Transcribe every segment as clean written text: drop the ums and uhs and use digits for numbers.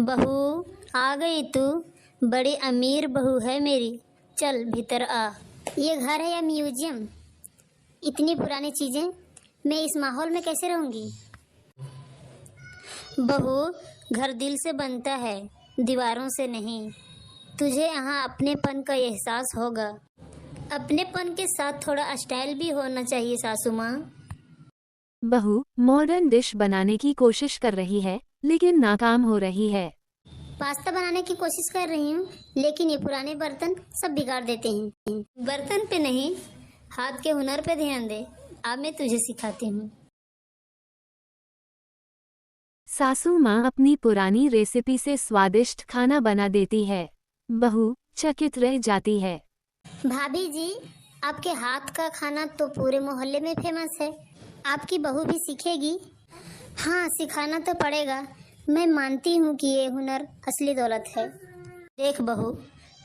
बहू आ गई तू। बड़ी अमीर बहू है मेरी। चल भीतर आ। ये घर है या म्यूजियम? इतनी पुरानी चीजें, मैं इस माहौल में कैसे रहूंगी? बहू, घर दिल से बनता है, दीवारों से नहीं। तुझे यहाँ अपनेपन का एहसास होगा। अपनेपन के साथ थोड़ा स्टाइल भी होना चाहिए सासू माँ। बहू मॉडर्न डिश बनाने की कोशिश कर रही है लेकिन नाकाम हो रही है। पास्ता बनाने की कोशिश कर रही हूँ, लेकिन ये पुराने बर्तन सब बिगाड़ देते हैं। बर्तन पे नहीं, हाथ के हुनर पे ध्यान दे। अब मैं तुझे सिखाती हूँ। सासू माँ अपनी पुरानी रेसिपी से स्वादिष्ट खाना बना देती है। बहू चकित रह जाती है। भाभी जी, आपके हाथ का खाना तो पूरे मोहल्ले में फेमस है। आपकी बहू भी सीखेगी? हाँ, सिखाना तो पड़ेगा। मैं मानती हूँ कि ये हुनर असली दौलत है। देख बहू,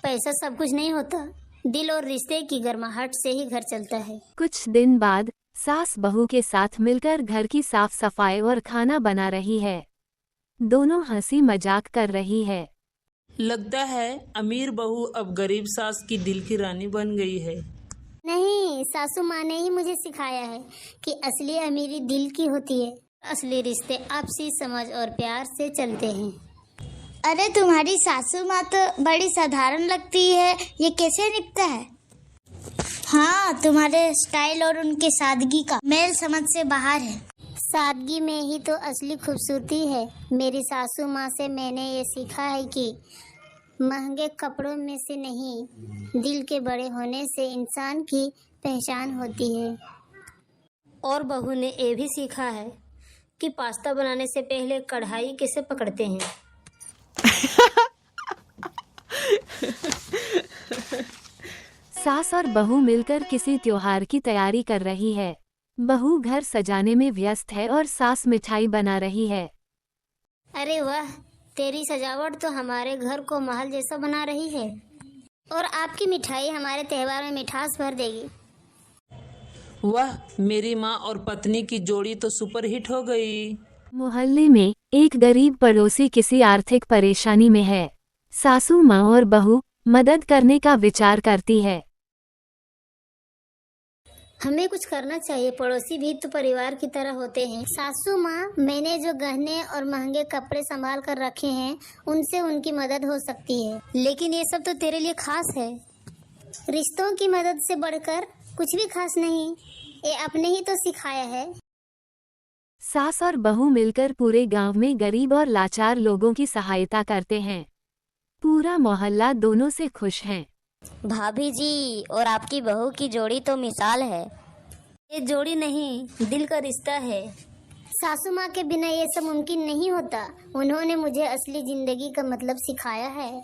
पैसा सब कुछ नहीं होता, दिल और रिश्ते की गर्माहट से ही घर चलता है। कुछ दिन बाद सास बहू के साथ मिलकर घर की साफ सफाई और खाना बना रही है। दोनों हंसी मजाक कर रही है। लगता है अमीर बहू अब गरीब सास की दिल की रानी बन गई है। नहीं, सासू माँ ने ही मुझे सिखाया है कि असली अमीरी दिल की होती है। असली रिश्ते आपसी समझ और प्यार से चलते हैं। अरे तुम्हारी सासू माँ तो बड़ी साधारण लगती है, ये कैसे निपटा है? हाँ, तुम्हारे स्टाइल और उनके सादगी का मेल समझ से बाहर है। सादगी में ही तो असली खूबसूरती है। मेरी सासू माँ से मैंने ये सीखा है कि महंगे कपड़ों में से नहीं, दिल के बड़े होने से इंसान की पहचान होती है। और बहू ने ये भी सीखा है कि पास्ता बनाने से पहले कढ़ाई कैसे पकड़ते हैं। सास और बहू मिलकर किसी त्योहार की तैयारी कर रही है। बहू घर सजाने में व्यस्त है और सास मिठाई बना रही है। अरे वाह, तेरी सजावट तो हमारे घर को महल जैसा बना रही है। और आपकी मिठाई हमारे त्योहार में मिठास भर देगी। वाह, मेरी माँ और पत्नी की जोड़ी तो सुपरहिट हो गई। मोहल्ले में एक गरीब पड़ोसी किसी आर्थिक परेशानी में है। सासू माँ और बहू मदद करने का विचार करती है। हमें कुछ करना चाहिए, पड़ोसी भी तो परिवार की तरह होते हैं। सासू माँ, मैंने जो गहने और महंगे कपड़े संभाल कर रखे हैं, उनसे उनकी मदद हो सकती है। लेकिन ये सब तो तेरे लिए खास है। रिश्तों की मदद से बढ़कर कुछ भी खास नहीं, ये आपने ही तो सिखाया है। सास और बहू मिलकर पूरे गांव में गरीब और लाचार लोगों की सहायता करते हैं। पूरा मोहल्ला दोनों से खुश है। भाभी जी और आपकी बहू की जोड़ी तो मिसाल है। ये जोड़ी नहीं, दिल का रिश्ता है। सासू माँ के बिना ये सब मुमकिन नहीं होता। उन्होंने मुझे असली जिंदगी का मतलब सिखाया है।